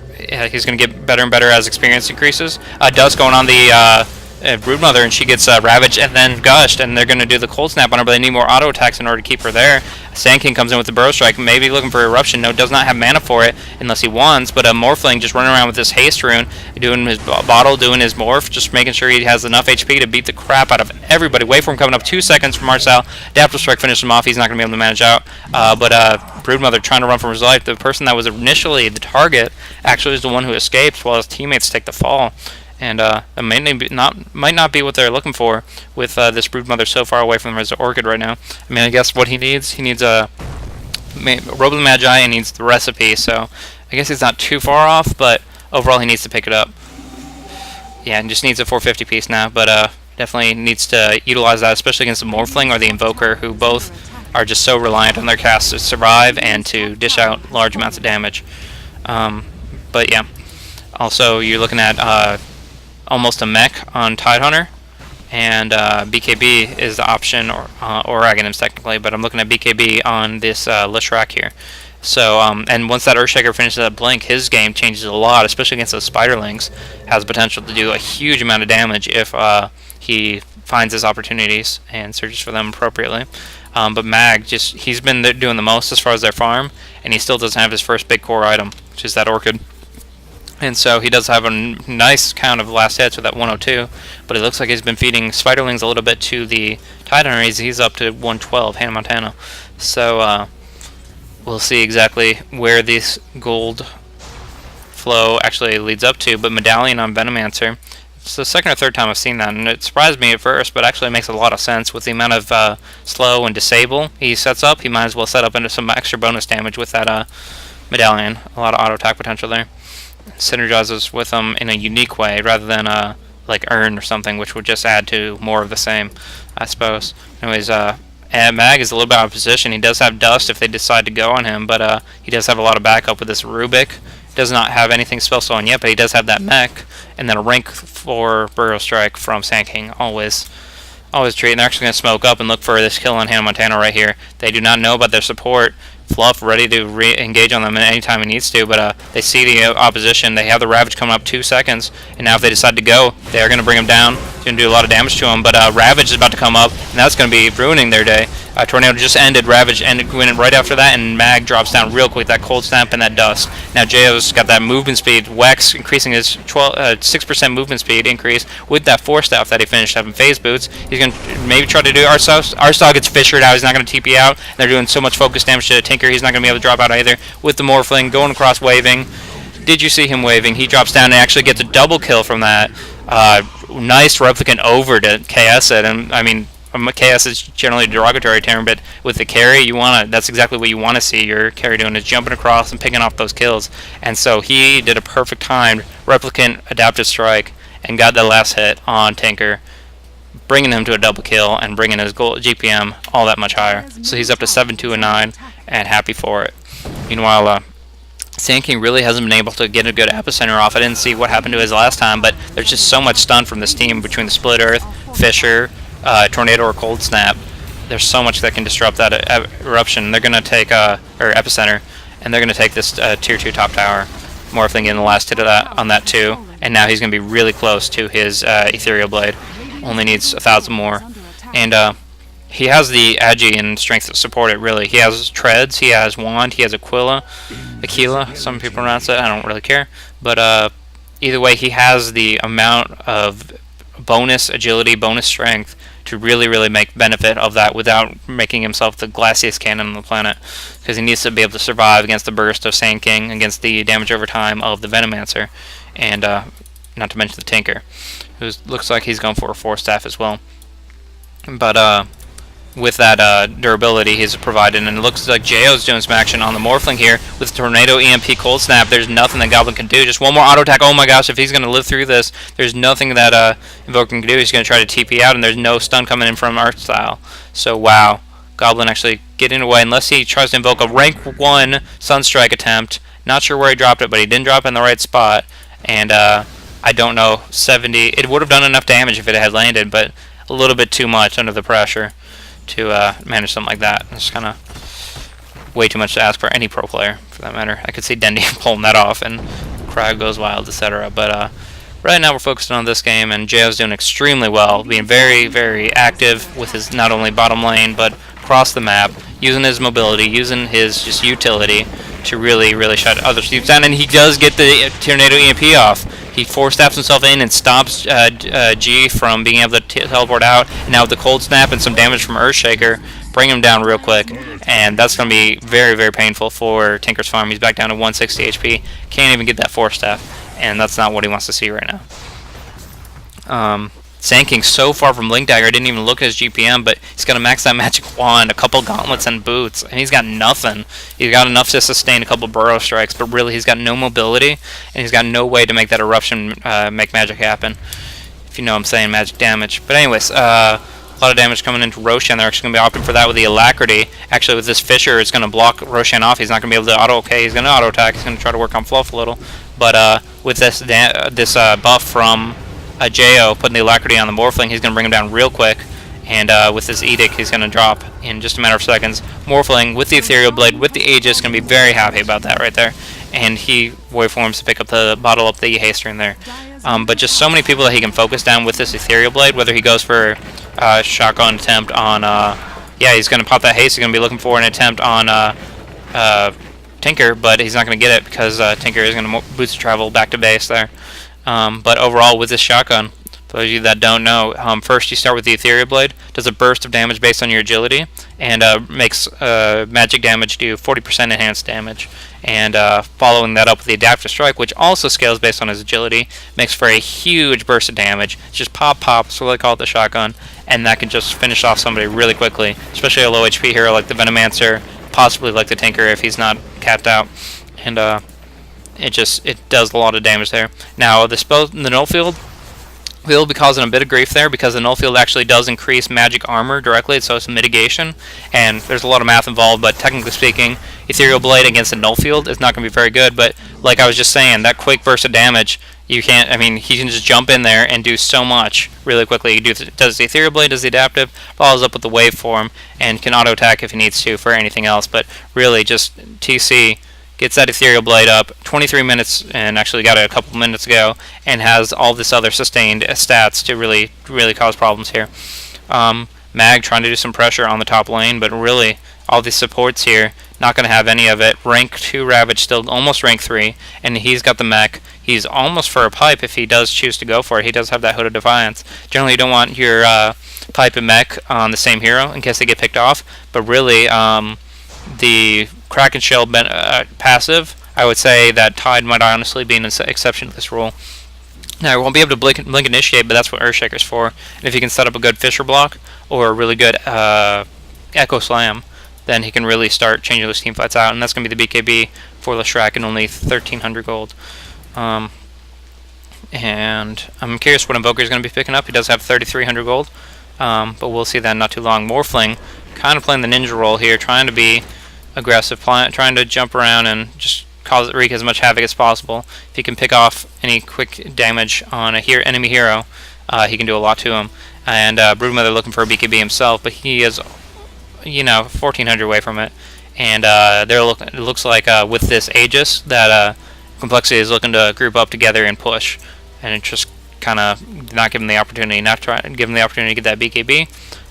A: He's going to get better and better as experience increases. Dust going on the Broodmother, and she gets Ravaged and then Gushed, and they're going to do the Cold Snap on her, but they need more auto attacks in order to keep her there. Sand King comes in with the Burrow Strike, maybe looking for Eruption. No, does not have mana for it unless he wants, but Morphling just running around with this Haste Rune, doing his bottle, doing his Morph, just making sure he has enough HP to beat the crap out of everybody. Waveform coming up 2 seconds from Marcel. Adaptive Strike finishes him off. He's not going to be able to manage out. But Broodmother trying to run for his life. The person that was initially the target actually is the one who escapes, while his teammates take the fall. And it might not be what they're looking for with this Broodmother so far away from him as an Orchid right now. I mean, I guess what he needs a Robe of the Magi, and needs the recipe, so I guess he's not too far off, but overall he needs to pick it up. Yeah, and just needs a 450 piece now, but definitely needs to utilize that, especially against the Morphling or the Invoker, who both are just so reliant on their cast to survive and to dish out large amounts of damage. But yeah, also you're looking at almost a mech on Tidehunter, and BKB is the option, or Aghanim's technically, but I'm looking at BKB on this Leshrac here. So, and once that Earthshaker finishes that blink, his game changes a lot, especially against those Spiderlings. Has potential to do a huge amount of damage if he finds his opportunities and searches for them appropriately. But Mag, he's been doing the most as far as their farm, and he still doesn't have his first big core item, which is that Orchid. And so he does have a nice count of last hits with that 102, but it looks like he's been feeding Spiderlings a little bit to the Tidehunter. He's up to 112, Hannah Montana. So we'll see exactly where this gold flow actually leads up to. But Medallion on Venomancer, it's the second or third time I've seen that, and it surprised me at first, but actually makes a lot of sense with the amount of slow and disable he sets up. He might as well set up into some extra bonus damage with that Medallion. A lot of auto attack potential there. Synergizes with them in a unique way rather than like Earn or something, which would just add to more of the same, I suppose. Anyways, Mag is a little bit out of position. He does have Dust if they decide to go on him, but he does have a lot of backup with this Rubik. Does not have anything spell stolen yet, but he does have that mech, and then a rank 4 Burrow Strike from Sand King. Always treat. And they're actually going to smoke up and look for this kill on Hannah Montana right here. They do not know about their support. Fluff ready to re-engage on them at any time he needs to, but they see the opposition. They have the Ravage coming up 2 seconds, and now if they decide to go, they are going to bring him down. It's going to do a lot of damage to him, but Ravage is about to come up, and that's going to be ruining their day. Tornado just ended, Ravage went right after that, and Mag drops down real quick, that Cold Snap and that Dust. Now J.O.'s got that movement speed, Wex increasing his 6% movement speed increase with that Force Staff that he finished having Phase Boots. He's going to maybe try to do Arstal gets fissured out, he's not going to TP out. They're doing so much focus damage to the Tinker, he's not going to be able to drop out either. With the Morphling, going across waving. Did you see him waving? He drops down and actually gets a double kill from that. Nice Replicant over to KS it, and I mean, KS is generally a derogatory term, but with the carry, that's exactly what you want to see your carry doing, is jumping across and picking off those kills. And so he did a perfect timed Replicant Adaptive Strike and got the last hit on Tinker, bringing him to a double kill and bringing his goal GPM all that much higher. So he's up to 7-2-9 and happy for it. Meanwhile, Sand King really hasn't been able to get a good epicenter off. I didn't see what happened to his last time, but there's just so much stun from this team between the Split Earth, Fissure, Tornado, or Cold Snap. There's so much that can disrupt that eruption. They're going to take or epicenter, and they're going to take this tier 2 top tower. Morphling in the last hit of that on that too, and now he's going to be really close to his Ethereal Blade. Only needs 1,000 more, and he has the agi and strength to support it, really. He has treads, he has wand, he has Aquila, some people pronounce it, I don't really care. But either way, he has the amount of bonus agility, bonus strength to really make benefit of that without making himself the glassiest cannon on the planet, because he needs to be able to survive against the burst of Sand King, against the damage over time of the Venomancer, and not to mention the Tinker, who looks like he's going for a 4-staff as well. But with that durability he's provided, and it looks like J.O.'s doing some action on the Morphling here with Tornado, EMP, Cold Snap. There's nothing that Goblin can do. Just one more auto attack. Oh my gosh, if he's going to live through this, there's nothing that Invoker can do. He's going to try to TP out, and there's no stun coming in from Art Style. So wow, Goblin actually getting away, unless he tries to invoke a rank 1 Sunstrike attempt. Not sure where he dropped it, but he didn't drop it in the right spot, and I don't know, 70, it would have done enough damage if it had landed, but a little bit too much under the pressure to manage something like that. It's kind of way too much to ask for any pro player, for that matter. I could see Dendy pulling that off, and crowd goes wild, etc. But right now we're focusing on this game, and J.O.'s doing extremely well, being very active with his not only bottom lane, but across the map, using his mobility, using his just utility to really shut other teams down, and he does get the Tornado EMP off. He 4-staffs himself in and stops G from being able to teleport out. And now with the Cold Snap and some damage from Earthshaker, bring him down real quick, and that's going to be very painful for Tinker's farm. He's back down to 160 HP, can't even get that 4-staff, and that's not what he wants to see right now. Sand King so far from Link Dagger, I didn't even look at his GPM, but he's got to max that Magic Wand, a couple gauntlets and boots, and he's got nothing. He's got enough to sustain a couple Burrow Strikes, but really he's got no mobility, and he's got no way to make that Eruption make magic happen. If you know what I'm saying, magic damage. But anyways, a lot of damage coming into Roshan. They're actually going to be opting for that with the Alacrity. Actually, with this Fissure, it's going to block Roshan off. He's not going to be able to auto-okay. He's going to auto-attack. He's going to try to work on Fluff a little. But with this buff from J.O. putting the Alacrity on the Morphling, he's going to bring him down real quick, and with this Edict he's going to drop in just a matter of seconds. Morphling with the Ethereal Blade, with the Aegis, going to be very happy about that right there, and he waveforms to pick up the bottle up the haster in there. But just so many people that he can focus down with this Ethereal Blade, whether he goes for shotgun attempt on, yeah, he's going to pop that haste, he's going to be looking for an attempt on Tinker, but he's not going to get it because Tinker is going to boost the travel back to base there. But overall, with this shotgun, for those of you that don't know, first you start with the Ethereal Blade, does a burst of damage based on your agility, and makes magic damage do 40% enhanced damage. And following that up with the Adaptive Strike, which also scales based on his agility, makes for a huge burst of damage. It's just pop, so they call it the shotgun, and that can just finish off somebody really quickly, especially a low HP hero like the Venomancer, possibly like the Tinker if he's not capped out. And it does a lot of damage there. Now the Null Field will be causing a bit of grief there, because the Null Field actually does increase magic armor directly, so it's a mitigation, and there's a lot of math involved, but technically speaking, Ethereal Blade against the Null Field is not going to be very good. But like I was just saying, that quick burst of damage, you can't, I mean, he can just jump in there and do so much really quickly. He does the Ethereal Blade, does the Adaptive, follows up with the Waveform, and can auto attack if he needs to for anything else. But really, just TC gets that Ethereal Blade up, 23 minutes, and actually got it a couple minutes ago, and has all this other sustained stats to really cause problems here. Mag trying to do some pressure on the top lane, but really, all these supports here, not going to have any of it. Rank 2 Ravage still almost rank 3, and he's got the mech. He's almost for a pipe if he does choose to go for it. He does have that Hood of Defiance. Generally, you don't want your pipe and mech on the same hero in case they get picked off, but really, the Kraken Shell passive, I would say that Tide might honestly be an exception to this rule. Now, we won't be able to blink Initiate, but that's what Earthshaker's for. And if he can set up a good Fissure block or a really good Echo Slam, then he can really start changing those team fights out, and that's going to be the BKB for Leshrac and only 1,300 gold. And I'm curious what Invoker's going to be picking up. He does have 3,300 gold, but we'll see that in not too long. Morphling kind of playing the ninja role here, trying to be aggressive, trying to jump around and just wreak as much havoc as possible. If he can pick off any quick damage on a enemy hero, he can do a lot to him. And Broodmother looking for a BKB himself, but he is, 1,400 away from it. And it looks like with this Aegis that CompLexity is looking to group up together and push, and it's just kind of not give him the opportunity, to get that BKB.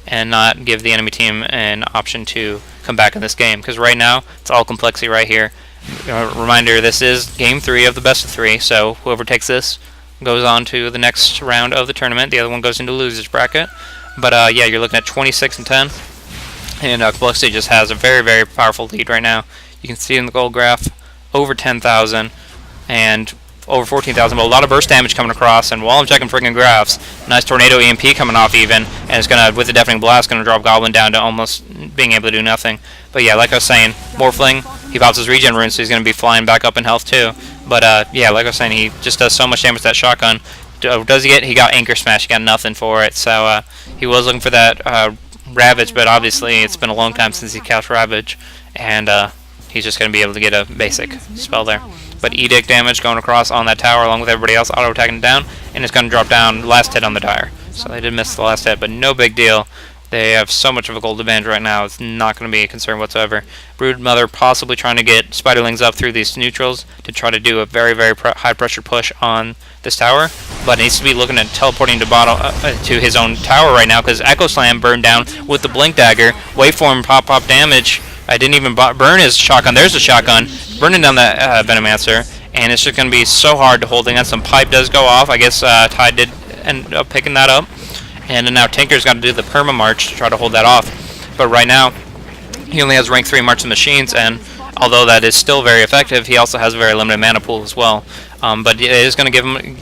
A: and not give the enemy team an option to come back in this game. Because right now, it's all complexity right here. Reminder, this is game 3 of the best of 3, so whoever takes this goes on to the next round of the tournament. The other one goes into losers bracket. But yeah, you're looking at 26 and 10, and CompLexity just has a very, very powerful lead right now. You can see in the gold graph, over 10,000 and over 14,000, but a lot of burst damage coming across. And while I'm checking freaking graphs, nice tornado EMP coming off even, and it's gonna, with the deafening blast, gonna drop Goblin down to almost being able to do nothing. But yeah, like I was saying, Morphling, he pops his regen rune, so he's gonna be flying back up in health too. But yeah, like I was saying, he just does so much damage with that shotgun. Does he get? He got Anchor Smash. He got nothing for it. So he was looking for that Ravage, but obviously it's been a long time since he cast Ravage, and he's just going to be able to get a basic spell there. But Edict damage going across on that tower along with everybody else auto-attacking down, and it's going to drop down last hit on the Dire. So they did miss the last hit, but no big deal. They have so much of a gold advantage right now, it's not going to be a concern whatsoever. Broodmother possibly trying to get Spiderlings up through these neutrals to try to do a very, very high pressure push on this tower, but needs to be looking at teleporting to to his own tower right now, because Echo Slam burned down with the Blink Dagger. Waveform pop damage. I didn't even burn his shotgun. There's the shotgun. Burning down that Venomancer, and it's just going to be so hard to hold against him. Pipe does go off. I guess Tide did end up picking that up. And then now Tinker's got to do the Perma March to try to hold that off. But right now, he only has rank 3 March of Machines, and although that is still very effective, he also has a very limited mana pool as well. But it is going to give him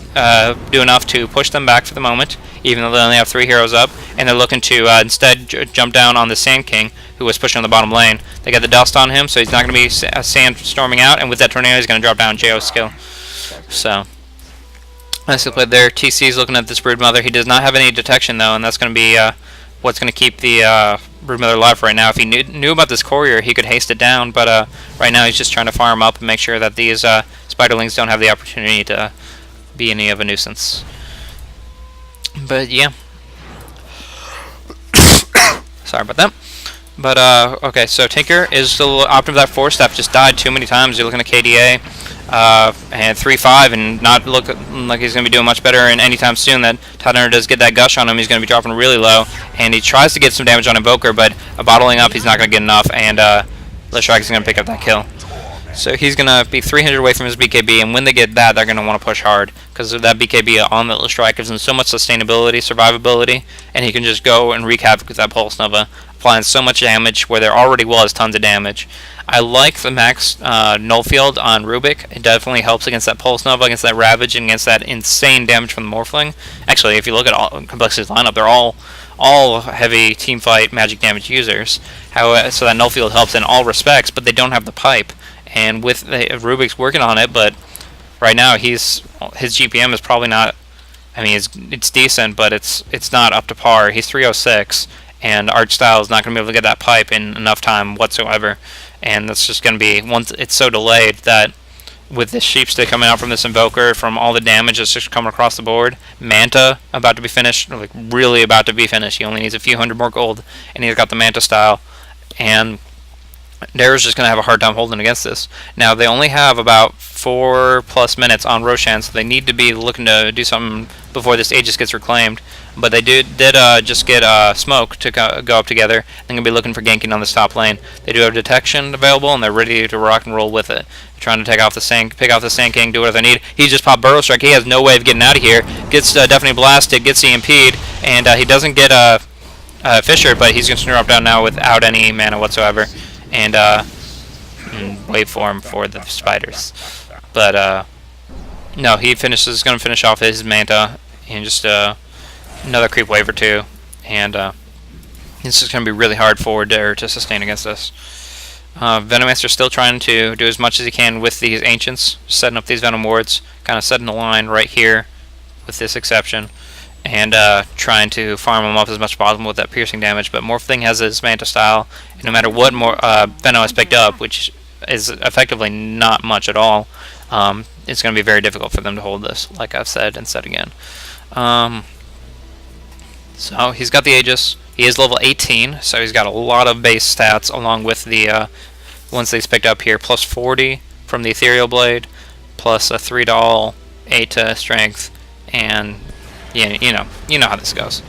A: do enough to push them back for the moment, even though they only have 3 heroes up, and they're looking to instead jump down on the Sand King, who was pushing on the bottom lane. They got the dust on him, so he's not going to be sand storming out, and with that tornado, he's going to drop down JO's skill. So nicely played there. TC's looking at this Broodmother. He does not have any detection, though, and that's going to be what's going to keep the Broodmother alive right now. If he knew about this Courier, he could haste it down, but right now he's just trying to farm up and make sure that these Spiderlings don't have the opportunity to be any of a nuisance. But yeah. Sorry about that. But okay, so Tinker is still opting for that Force Staff. Just died too many times. You're looking at KDA. And 3-5, and not look like he's going to be doing much better in anytime soon. That Tidehunter does get that gush on him, he's going to be dropping really low, and he tries to get some damage on Invoker, but bottling up, he's not going to get enough, and Leshrac is going to pick up that kill. So he's going to be 300 away from his BKB, and when they get that, they're going to want to push hard, because that BKB on the Leshrac gives him so much sustainability, survivability, and he can just go and wreak havoc with that Pulse Nova, applying so much damage where there already was tons of damage. I like the max null field on Rubik. It definitely helps against that Pulse Nova, against that Ravage, and against that insane damage from the Morphling. Actually, if you look at all CompLexity's lineup, they're all heavy teamfight magic damage users. So that null field helps in all respects, but they don't have the pipe. And with Rubik's working on it, but right now his GPM is probably not. I mean, it's decent, but it's not up to par. He's 306, and Archstyle is not going to be able to get that pipe in enough time whatsoever. And that's just going to be, once it's so delayed that with this Sheep Stick coming out from this Invoker, from all the damage that's just coming across the board, Manta about to be finished, like really about to be finished. He only needs a few hundred more gold, and he's got the Manta style. And Dara's just going to have a hard time holding against this. Now, they only have about 4+ minutes on Roshan, so they need to be looking to do something before this Aegis gets reclaimed. But they did just get Smoke to go up together. They're going to be looking for ganking on this top lane. They do have detection available, and they're ready to rock and roll with it. They're trying to pick off the Sand King, do whatever they need. He just popped Burrow Strike. He has no way of getting out of here. Gets definitely blasted, gets EMP'd, and he doesn't get Fisher, but he's going to drop down now without any mana whatsoever. And waveform for the spiders. But no, he's going to finish off his Manta and just another creep wave or two, and it's just going to be really hard for Dare to sustain against us. Venomancer's still trying to do as much as he can with these Ancients, setting up these Venom Wards, kind of setting the line right here with this exception, and trying to farm them up as much as possible with that piercing damage. But Morphling has his Manta style, and no matter what Venom has picked up, which is effectively not much at all, it's going to be very difficult for them to hold this, like I've said and said again. So he's got the Aegis. He is level 18, so he's got a lot of base stats along with the ones that he's picked up here, plus 40 from the Ethereal Blade, plus a 3 to all, 8 to strength, and yeah, you know how this goes.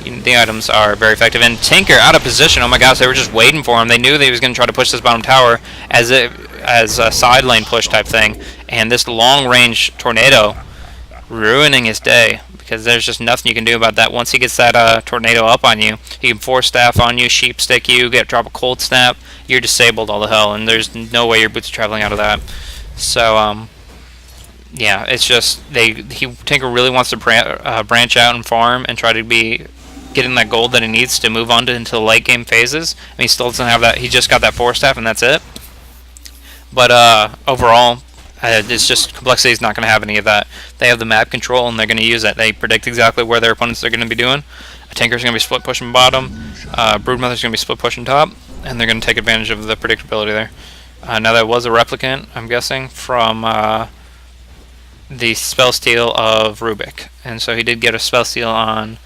A: the items are very effective. And Tinker out of position. Oh my gosh, they were just waiting for him. They knew that he was going to try to push this bottom tower as a side lane push type thing. And this long range tornado ruining his day, because there's just nothing you can do about that. Once he gets that tornado up on you, he can force staff on you, sheep stick you, drop a cold snap. You're disabled all the hell, and there's no way your boots are traveling out of that. So yeah, it's just Tinker really wants to branch out and farm and try to be getting that gold that he needs to move on into the late game phases. I mean, he still doesn't have that. He just got that force staff, and that's it. But overall, it's just CompLexity is not going to have any of that. They have the map control, and they're going to use it. They predict exactly where their opponents are going to be doing. Tinker's going to be split pushing bottom. Broodmother's going to be split pushing top, and they're going to take advantage of the predictability there. Now that was a replicant, I'm guessing, from the spell steal of Rubik, and so he did get a spell steal on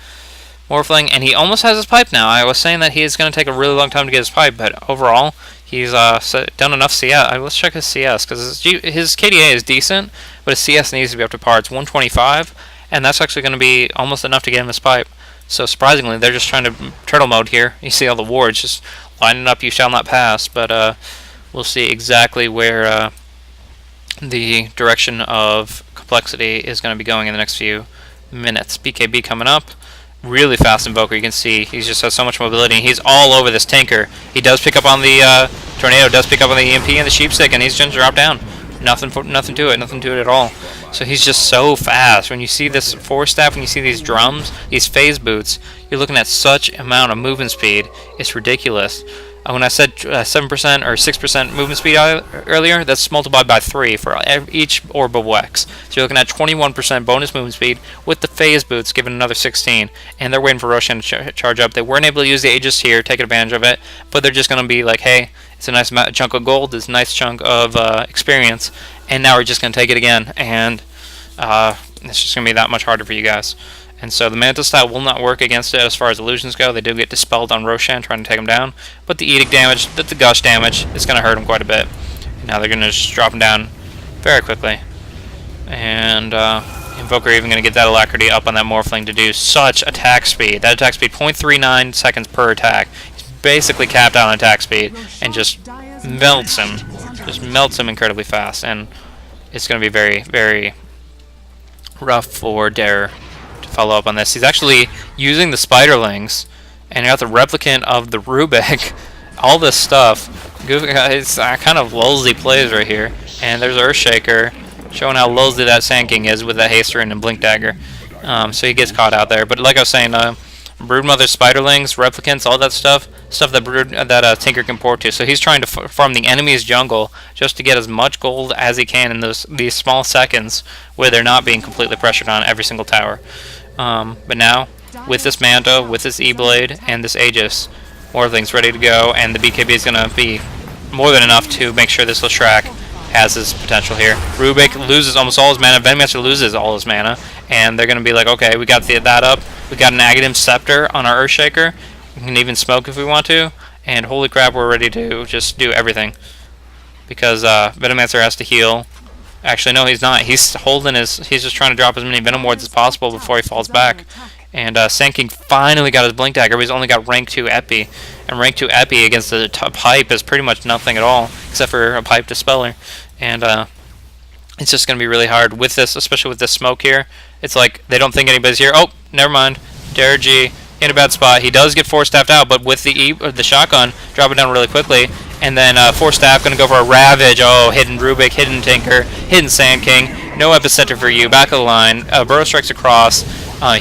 A: Morphling, and he almost has his pipe now. I was saying that he is going to take a really long time to get his pipe, but overall, he's done enough CS. Let's check his CS, because his KDA is decent, but his CS needs to be up to par. It's 125, and that's actually going to be almost enough to get him his pipe. So surprisingly, they're just trying to turtle mode here. You see all the wards just lining up, you shall not pass, but we'll see exactly where the direction of CompLexity is going to be going in the next few minutes. BKB coming up. Really fast Invoker. You can see he just has so much mobility. He's all over this Tinker. He does pick up on the Tornado, does pick up on the EMP and the Sheepstick, and he's going to drop down. Nothing to it at all. So he's just so fast. When you see this force staff, when you see these drums, these phase boots, you're looking at such amount of movement speed. It's ridiculous. When I said 7% or 6% movement speed earlier, that's multiplied by 3 for each orb of Wex. So you're looking at 21% bonus movement speed with the phase boots giving another 16. And they're waiting for Roshan to charge up. They weren't able to use the Aegis here, take advantage of it, but they're just going to be like, hey, it's a nice chunk of gold, it's a nice chunk of experience, and now we're just going to take it again, and it's just going to be that much harder for you guys. And so the Mantle style will not work against it as far as illusions go. They do get dispelled on Roshan trying to take him down, but the Edict damage, the Gush damage, is going to hurt him quite a bit. And now they're going to just drop him down very quickly. And Invoker even going to get that Alacrity up on that Morphling to do such attack speed. That attack speed, 0.39 seconds per attack. He's basically capped out on attack speed and just melts him. Just melts him incredibly fast. And it's going to be very, very rough for Dare follow up on this. He's actually using the Spiderlings, and he got the Replicant of the Rubik. All this stuff. It's kind of lulzy plays right here. And there's Earthshaker showing how lulzy that Sand King is with that Hasterin and Blink Dagger. So he gets caught out there. But like I was saying, Broodmother, Spiderlings, Replicants, all that stuff that Tinker can port to. So he's trying to farm the enemy's jungle just to get as much gold as he can in these small seconds where they're not being completely pressured on every single tower. But now, with this Manta, with this E-Blade, and this Aegis, Morphling's ready to go, and the BKB is going to be more than enough to make sure this Leshrac has his potential here. Rubik loses almost all his mana, Venommaster loses all his mana, and they're going to be like, okay, we got that up, we got an Aghanim Scepter on our Earthshaker, we can even smoke if we want to, and holy crap, we're ready to just do everything. Because Venommaster has to heal. Actually, no, he's not. He's holding he's just trying to drop as many Venom Wards as possible before he falls back. And Sand King finally got his Blink Dagger, but he's only got rank 2 Epi. And rank 2 Epi against the pipe is pretty much nothing at all, except for a pipe Dispeller. And it's just going to be really hard with this, especially with this smoke here. It's like they don't think anybody's here. Oh, never mind. Dare G in a bad spot. He does get Force Staffed out, but with the shotgun, drop it down really quickly. And then Force Staff going to go for a Ravage. Oh, hidden Rubik, hidden Tinker, hidden Sand King. No Epicenter for you. Back of the line. Burrow strikes across.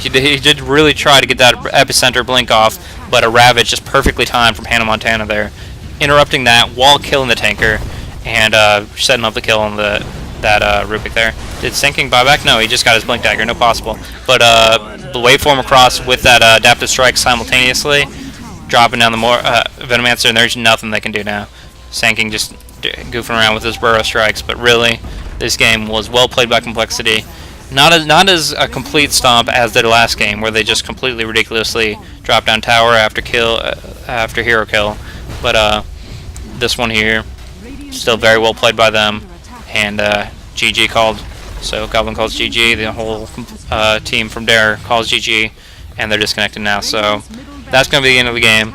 A: He did really try to get that Epicenter blink off, but a Ravage just perfectly timed from Hannah Montana there. Interrupting that while killing the Tinker and setting up the kill on that Rubik there. Did Sand King buy back? No, he just got his Blink Dagger. No possible. But the waveform across with that Adaptive Strike simultaneously, dropping down the Venommancer, and there's nothing they can do now. Sand King just goofing around with his Burrow Strikes, but really, this game was well played by CompLexity. Not as a complete stomp as their last game, where they just completely ridiculously dropped down tower after hero kill. But this one here, still very well played by them, and GG called. So Goblin calls GG. The whole team from Dare calls GG, and they're disconnected now. So that's going to be the end of the game.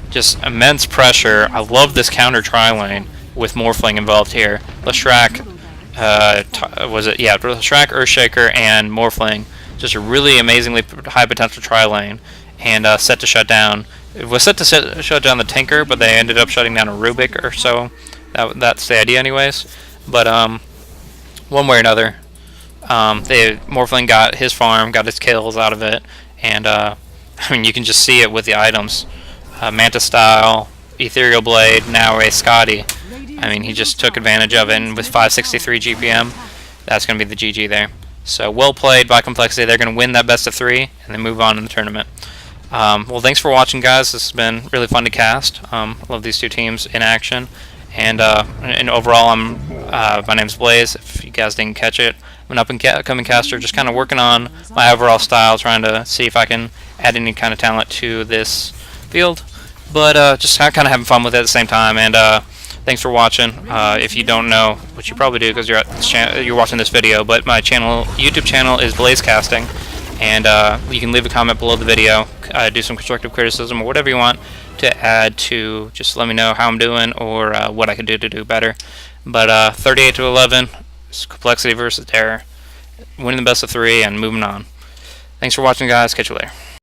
A: Just immense pressure. I love this counter tri-lane with Morphling involved here. Leshrac, Leshrac, Earthshaker, and Morphling. Just a really amazingly high potential tri-lane, and set to shut down. It was set to shut down the Tinker, but they ended up shutting down a Rubik or so. That's the idea anyways. But one way or another, Morphling got his farm, got his kills out of it, and I mean, you can just see it with the items. Manta Style, Ethereal Blade, now a Scotty. I mean, he just took advantage of it, and with 563 GPM, that's going to be the GG there. So well played by CompLexity. They're going to win that best of 3 and then move on in the tournament. Well, thanks for watching, guys. This has been really fun to cast. Love these two teams in action. And overall, my name's Blaze. If you guys didn't catch it, I'm an up-and-coming caster, just kind of working on my overall style, trying to see if I can add any kind of talent to this field. But just kind of having fun with it at the same time. And thanks for watching. If you don't know, which you probably do because you're watching this video, but my YouTube channel is Blaze Casting. And you can leave a comment below the video, do some constructive criticism or whatever you want to add to, just let me know how I'm doing or what I could do to do better. But 38 to 11, CompLexity versus Terror, winning the best of 3 and moving on. Thanks for watching, guys. Catch you later.